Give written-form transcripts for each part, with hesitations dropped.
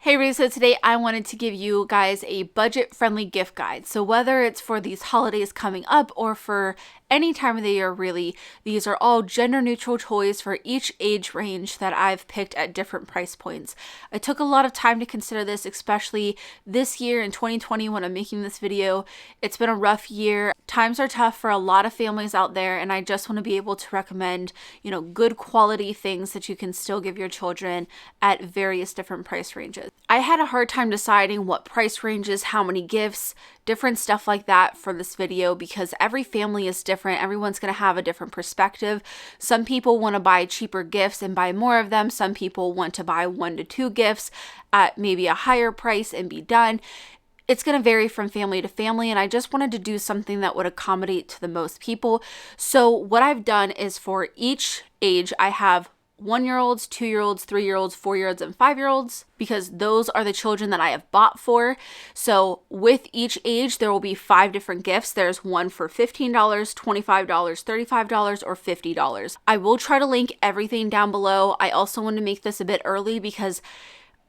Hey everybody, so today I wanted to give you guys a budget-friendly gift guide. So whether it's for these holidays coming up or for any time of the year really, these are all gender-neutral toys for each age range that I've picked at different price points. I took a lot of time to consider this, especially this year in 2020 when I'm making this video. It's been a rough year. Times are tough for a lot of families out there, and I just want to be able to recommend, good quality things that you can still give your children at various different price ranges. I had a hard time deciding what price ranges, how many gifts, different stuff like that for this video because every family is different. Everyone's going to have a different perspective. Some people want to buy cheaper gifts and buy more of them. Some people want to buy 1 to 2 gifts at maybe a higher price and be done. It's going to vary from family to family, and I just wanted to do something that would accommodate to the most people. So what I've done is for each age, I have 1-year-olds, 2-year-olds, 3-year-olds, 4-year-olds, and 5-year-olds because those are the children that I have bought for. So with each age, there will be 5 different gifts. There's one for $15, $25, $35, or $50. I will try to link everything down below. I also want to make this a bit early because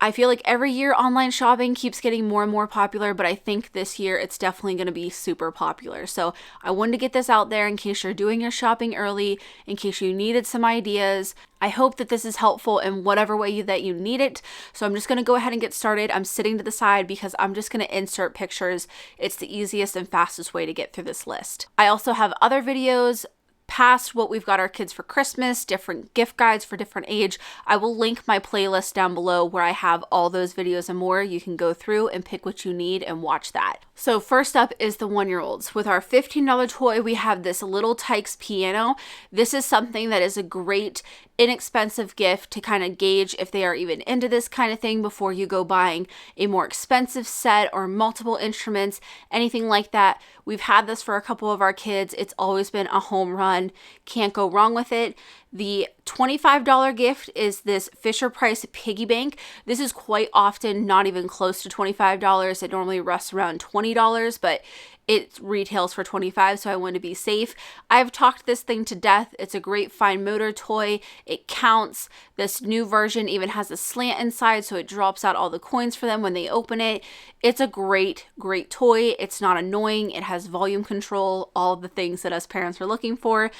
I feel like every year online shopping keeps getting more and more popular, but I think this year it's definitely going to be super popular. So I wanted to get this out there in case you're doing your shopping early, in case you needed some ideas. I hope that this is helpful in whatever way that you need it. So I'm just going to go ahead and get started. I'm sitting to the side because I'm just going to insert pictures. It's the easiest and fastest way to get through this list. I also have other videos past what we've got our kids for Christmas, different gift guides for different age. I will link my playlist down below where I have all those videos and more. You can go through and pick what you need and watch that. So first up is the 1-year-olds. With our $15 toy, we have this little Tikes piano. This is something that is a great inexpensive gift to kind of gauge if they are even into this kind of thing before you go buying a more expensive set or multiple instruments, anything like that. We've had this for a couple of our kids. It's always been a home run. Can't go wrong with it. The $25 gift is this Fisher-Price piggy bank. This is quite often not even close to $25. It normally rests around $20, but it retails for $25, so I want to be safe. I've talked this thing to death. It's a great fine motor toy. It counts. This new version even has a slant inside, so it drops out all the coins for them when they open it. It's a great, great toy. It's not annoying. It has volume control, all the things that us parents are looking for.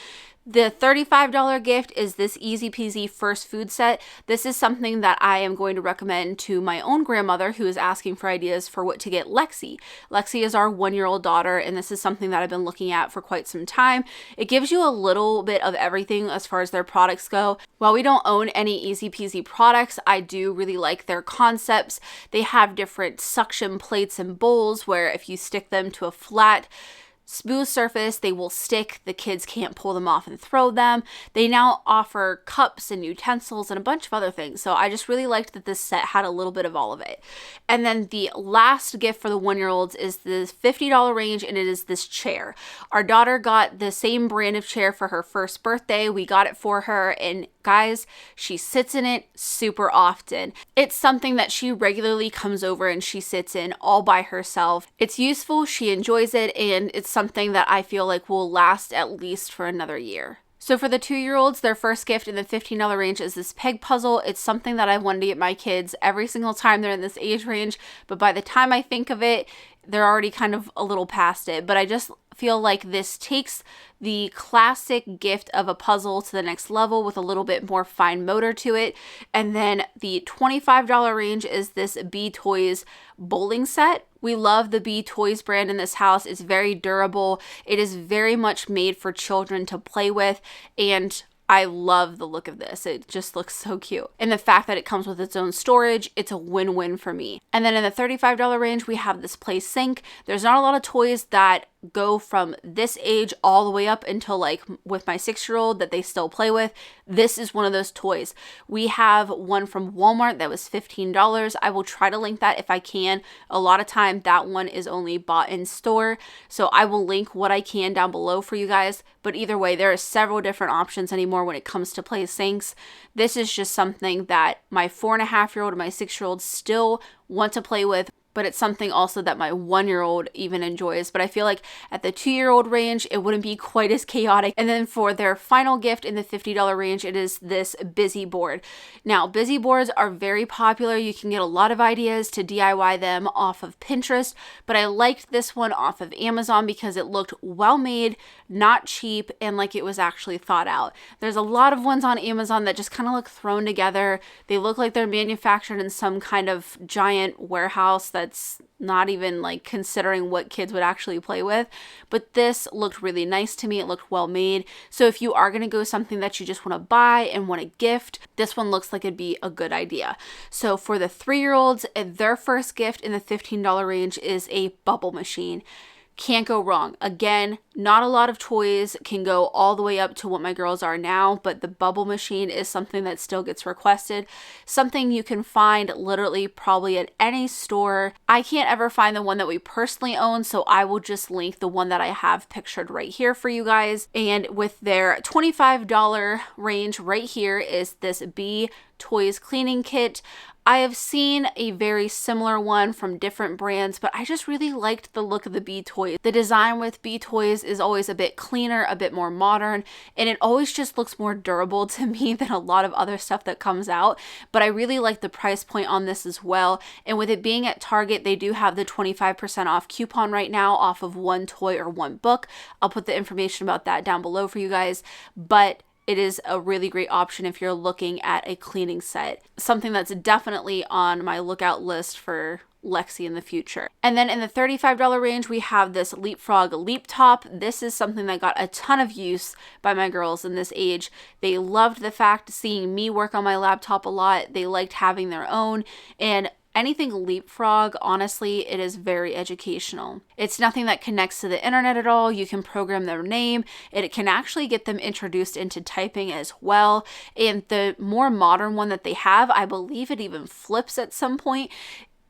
The $35 gift is this EzPz first food set. This is something that I am going to recommend to my own grandmother who is asking for ideas for what to get Lexi. Lexi is our 1-year-old daughter, and this is something that I've been looking at for quite some time. It gives you a little bit of everything as far as their products go. While we don't own any EzPz products, I do really like their concepts. They have different suction plates and bowls where if you stick them to a flat smooth surface, they will stick. The kids can't pull them off and throw them. They now offer cups and utensils and a bunch of other things. So I just really liked that this set had a little bit of all of it. And then the last gift for the 1-year-olds is the $50 range, and it is this chair. Our daughter got the same brand of chair for her first birthday. We got it for her, and guys, she sits in it super often. It's something that she regularly comes over and she sits in all by herself. It's useful, she enjoys it, and it's something that I feel like will last at least for another year. So for the 2-year-olds, their first gift in the $15 range is this peg puzzle. It's something that I wanted to get my kids every single time they're in this age range, but by the time I think of it, they're already kind of a little past it. But I just feel like this takes the classic gift of a puzzle to the next level with a little bit more fine motor to it. And then the $25 range is this B Toys bowling set. We love the B Toys brand in this house. It's very durable. It is very much made for children to play with, and I love the look of this. It just looks so cute. And the fact that it comes with its own storage, it's a win-win for me. And then in the $35 range, we have this play sink. There's not a lot of toys that go from this age all the way up until like with my 6-year-old that they still play with. This is one of those toys. We have one from Walmart that was $15. I will try to link that if I can. A lot of time that one is only bought in store, so I will link what I can down below for you guys. But either way, there are several different options anymore when it comes to play sinks. This is just something that my 4.5-year-old and my 6-year-old still want to play with. but it's something also that my 1-year-old even enjoys. But I feel like at the 2-year-old range, it wouldn't be quite as chaotic. And then for their final gift in the $50 range, it is this busy board. Now, busy boards are very popular. You can get a lot of ideas to DIY them off of Pinterest, but I liked this one off of Amazon because it looked well made, not cheap, and like it was actually thought out. There's a lot of ones on Amazon that just kind of look thrown together. They look like they're manufactured in some kind of giant warehouse that's not even like considering what kids would actually play with. But this looked really nice to me. It looked well made. So if you are going to go something that you just want to buy and want to gift, this one looks like it'd be a good idea. So for the 3-year-olds, their first gift in the $15 range is a bubble machine. Can't go wrong. Again, not a lot of toys can go all the way up to what my girls are now, but the bubble machine is something that still gets requested. Something you can find literally probably at any store. I can't ever find the one that we personally own, so I will just link the one that I have pictured right here for you guys. And with their $25 range right here is this Bee Toys cleaning kit. I have seen a very similar one from different brands, but I just really liked the look of the Bee Toys. The design with Bee Toys is always a bit cleaner, a bit more modern, and it always just looks more durable to me than a lot of other stuff that comes out. But I really like the price point on this as well. And with it being at Target, they do have the 25% off coupon right now off of one toy or one book. I'll put the information about that down below for you guys. But it is a really great option if you're looking at a cleaning set. Something that's definitely on my lookout list for Lexi in the future. And then in the $35 range, we have this Leapfrog Leaptop. This is something that got a ton of use by my girls in this age. They loved the fact seeing me work on my laptop a lot. They liked having their own, and anything Leapfrog, honestly, it is very educational. It's nothing that connects to the internet at all. You can program their name. It can actually get them introduced into typing as well. And the more modern one that they have, I believe it even flips at some point.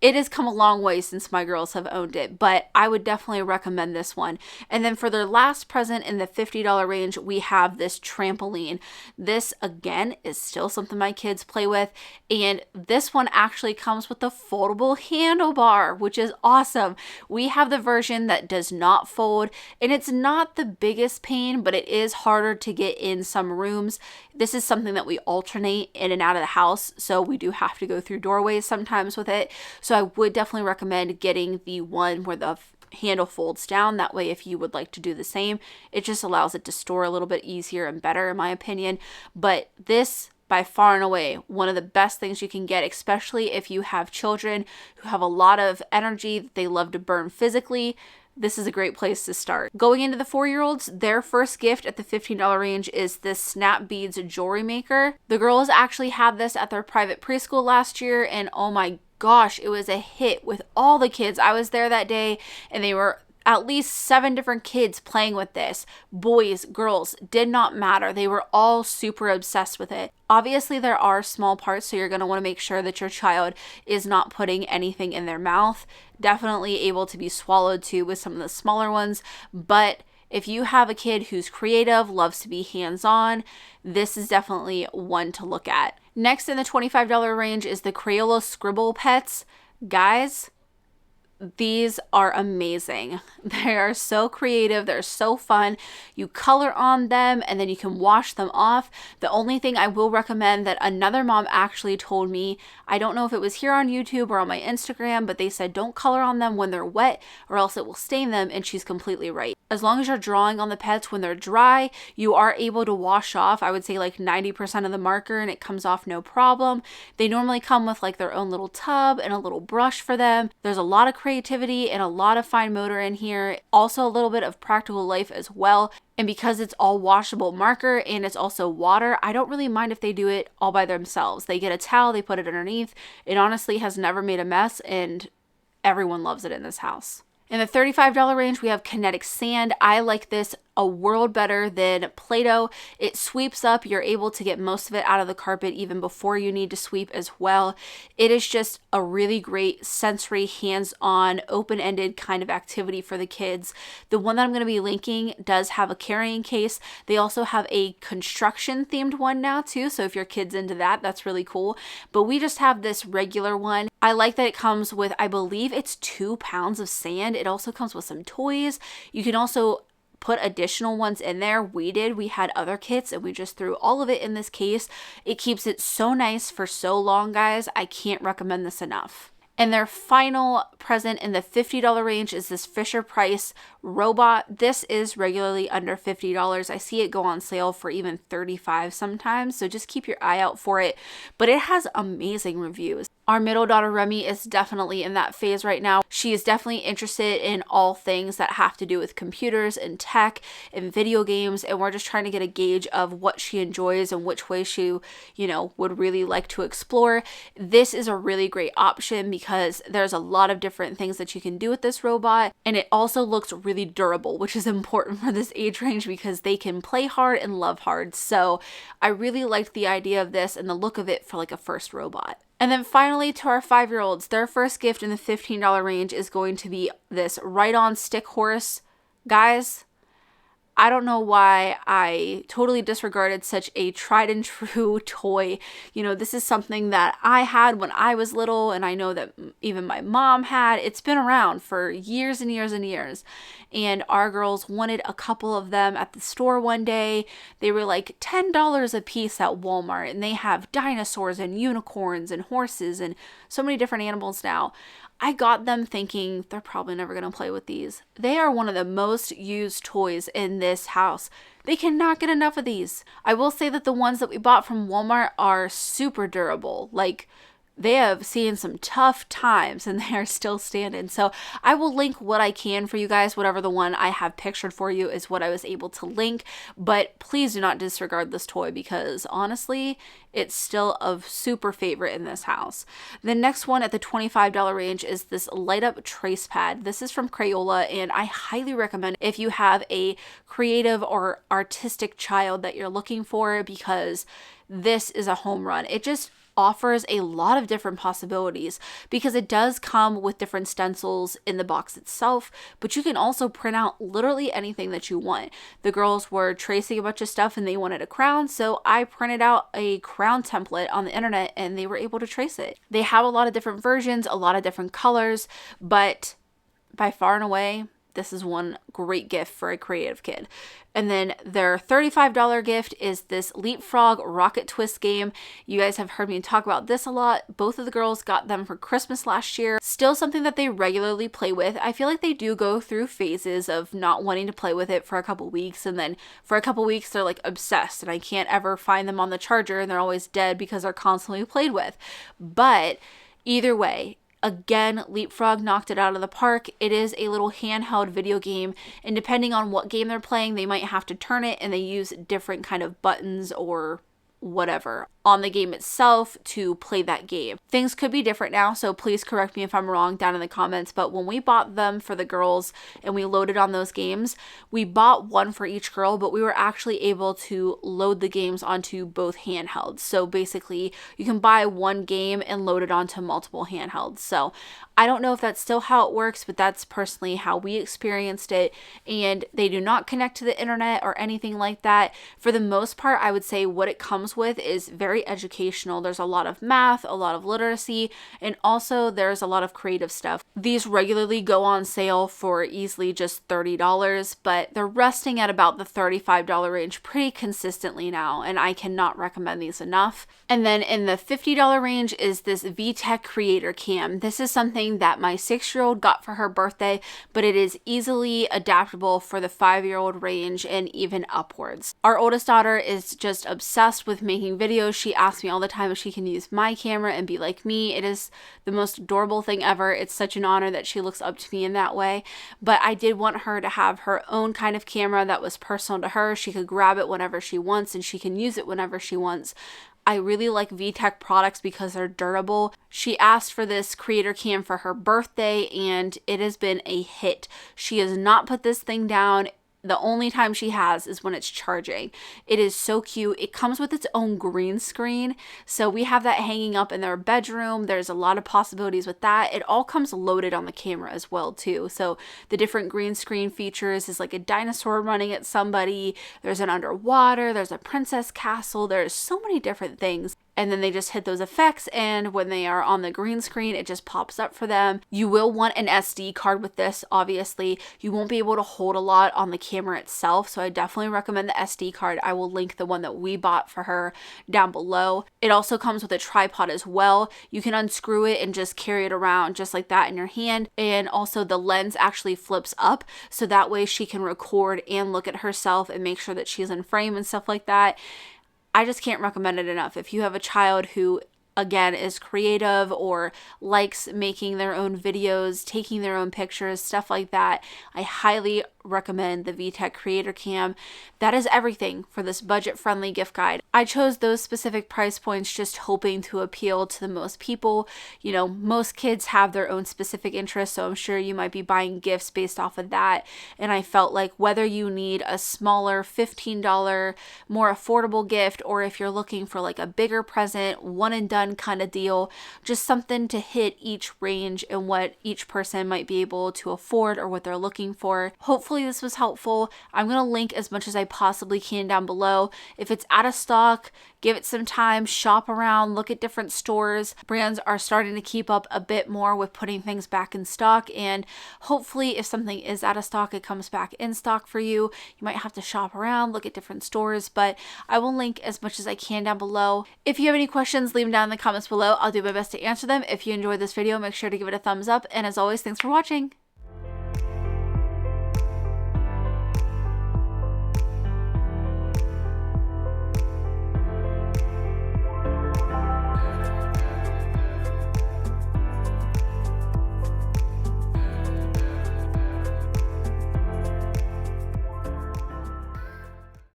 It has come a long way since my girls have owned it, but I would definitely recommend this one. And then for their last present in the $50 range, we have this trampoline. This, again, is still something my kids play with, and this one actually comes with a foldable handlebar, which is awesome. We have the version that does not fold, and it's not the biggest pain, but it is harder to get in some rooms. This is something that we alternate in and out of the house, so we do have to go through doorways sometimes with it. So I would definitely recommend getting the one where the handle folds down. That way, if you would like to do the same, it just allows it to store a little bit easier and better, in my opinion. But this, by far and away, one of the best things you can get, especially if you have children who have a lot of energy that they love to burn physically. This is a great place to start. Going into the 4-year-olds, their first gift at the $15 range is this Snap Beads jewelry maker. The girls actually had this at their private preschool last year, and oh my gosh, it was a hit with all the kids. I was there that day, and they were at least 7 different kids playing with this. Boys, girls, did not matter. They were all super obsessed with it. Obviously, there are small parts, so you're going to want to make sure that your child is not putting anything in their mouth. Definitely able to be swallowed too with some of the smaller ones, but if you have a kid who's creative, loves to be hands-on, this is definitely one to look at. Next in the $25 range is the Crayola Scribble Pets. Guys, these are amazing. They are so creative. They're so fun. You color on them and then you can wash them off. The only thing I will recommend that another mom actually told me, I don't know if it was here on YouTube or on my Instagram, but they said don't color on them when they're wet or else it will stain them, and she's completely right. As long as you're drawing on the pets when they're dry, you are able to wash off, I would say like 90% of the marker, and it comes off no problem. They normally come with like their own little tub and a little brush for them. There's a lot of creativity and a lot of fine motor in here. Also a little bit of practical life as well. And because it's all washable marker and it's also water, I don't really mind if they do it all by themselves. They get a towel, they put it underneath. It honestly has never made a mess, and everyone loves it in this house. In the $35 range, we have Kinetic Sand. I like this a world better than Play-Doh. It sweeps up. You're able to get most of it out of the carpet even before you need to sweep as well. It is just a really great sensory, hands-on, open-ended kind of activity for the kids. The one that I'm going to be linking does have a carrying case. They also have a construction-themed one now too, so if your kid's into that, that's really cool. But we just have this regular one. I like that it comes with, I believe it's 2 pounds of sand. It also comes with some toys. You can also put additional ones in there. We had other kits and we just threw all of it in this case. It keeps it so nice for so long, guys. I can't recommend this enough. And their final present in the $50 range is this Fisher-Price robot. This is regularly under $50. I see it go on sale for even $35 sometimes, so just keep your eye out for it. But it has amazing reviews. Our middle daughter Remy is definitely in that phase right now. She is definitely interested in all things that have to do with computers and tech and video games, and we're just trying to get a gauge of what she enjoys and which way she, would really like to explore. This is a really great option because there's a lot of different things that you can do with this robot, and it also looks really durable, which is important for this age range because they can play hard and love hard. So I really liked the idea of this and the look of it for like a first robot. And then finally, to our 5-year-olds, their first gift in the $15 range is going to be this ride-on stick horse. Guys, I don't know why I totally disregarded such a tried and true toy. This is something that I had when I was little, and I know that even my mom had. It's been around for years and years and years. And our girls wanted a couple of them at the store one day. They were like $10 a piece at Walmart, and they have dinosaurs and unicorns and horses and so many different animals now. I got them thinking they're probably never going to play with these. They are one of the most used toys in this house. They cannot get enough of these. I will say that the ones that we bought from Walmart are super durable. Like, they have seen some tough times and they are still standing. So I will link what I can for you guys. Whatever the one I have pictured for you is what I was able to link. But please do not disregard this toy because honestly, it's still a super favorite in this house. The next one at the $25 range is this light up trace pad. This is from Crayola, and I highly recommend if you have a creative or artistic child that you're looking for, because this is a home run. It just offers a lot of different possibilities because it does come with different stencils in the box itself, but you can also print out literally anything that you want. The girls were tracing a bunch of stuff and they wanted a crown, so I printed out a crown template on the internet and they were able to trace it. They have a lot of different versions, a lot of different colors, but by far and away, this is one great gift for a creative kid. And then their $35 gift is this Leapfrog RockIt Twist game. You guys have heard me talk about this a lot. Both of the girls got them for Christmas last year. Still something that they regularly play with. I feel like they do go through phases of not wanting to play with it for a couple weeks, and then for a couple weeks they're like obsessed and I can't ever find them on the charger and they're always dead because they're constantly played with. But either way, again, Leapfrog knocked it out of the park. It is a little handheld video game, and depending on what game they're playing, they might have to turn it, and they use different kind of buttons or whatever on the game itself to play that game. Things could be different now, so please correct me if I'm wrong down in the comments, but when we bought them for the girls and we loaded on those games, we bought one for each girl, but we were actually able to load the games onto both handhelds. So basically, you can buy one game and load it onto multiple handhelds. So I don't know if that's still how it works, but that's personally how we experienced it, and they do not connect to the internet or anything like that. For the most part, I would say what it comes with is very educational. There's a lot of math, a lot of literacy, and also there's a lot of creative stuff. These regularly go on sale for easily just $30, but they're resting at about the $35 range pretty consistently now, and I cannot recommend these enough. And then in the $50 range is this VTech Creator Cam. This is something that my 6-year-old got for her birthday, but it is easily adaptable for the 5-year-old range and even upwards. Our oldest daughter is just obsessed with making videos. She asks me all the time if she can use my camera and be like me. It is the most adorable thing ever. It's such an honor that she looks up to me in that way. But I did want her to have her own kind of camera that was personal to her. She could grab it whenever she wants and she can use it whenever she wants. I really like VTech products because they're durable. She asked for this Creator Cam for her birthday and it has been a hit. She has not put this thing down. The only time she has is when it's charging. It is so cute. It comes with its own green screen. So we have that hanging up in their bedroom. There's a lot of possibilities with that. It all comes loaded on the camera as well too. So the different green screen features is like a dinosaur running at somebody. There's an underwater. There's a princess castle. There's so many different things. and then they just hit those effects, and when they are on the green screen, it just pops up for them. You will want an SD card with this, obviously. You won't be able to hold a lot on the camera itself, so I definitely recommend the SD card. I will link the one that we bought for her down below. It also comes with a tripod as well. You can unscrew it and just carry it around just like that in your hand, and also the lens actually flips up, so that way she can record and look at herself and make sure that she's in frame and stuff like that. I just can't recommend it enough. If you have a child who, again, is creative or likes making their own videos, taking their own pictures, stuff like that, I highly recommend the VTech Creator Cam. That is everything for this budget-friendly gift guide. I chose those specific price points just hoping to appeal to the most people. You know, most kids have their own specific interests, so I'm sure you might be buying gifts based off of that. And I felt like whether you need a smaller $15, more affordable gift, or if you're looking for like a bigger present, one and done kind of deal, just something to hit each range and what each person might be able to afford or what they're looking for. Hopefully this was helpful. I'm going to link as much as I possibly can down below. If it's out of stock, give it some time, shop around, look at different stores. Brands are starting to keep up a bit more with putting things back in stock, and hopefully if something is out of stock, it comes back in stock for you. You might have to shop around, look at different stores, but I will link as much as I can down below. If you have any questions, leave them down in the comments below. I'll do my best to answer them. If you enjoyed this video, make sure to give it a thumbs up, and as always, thanks for watching.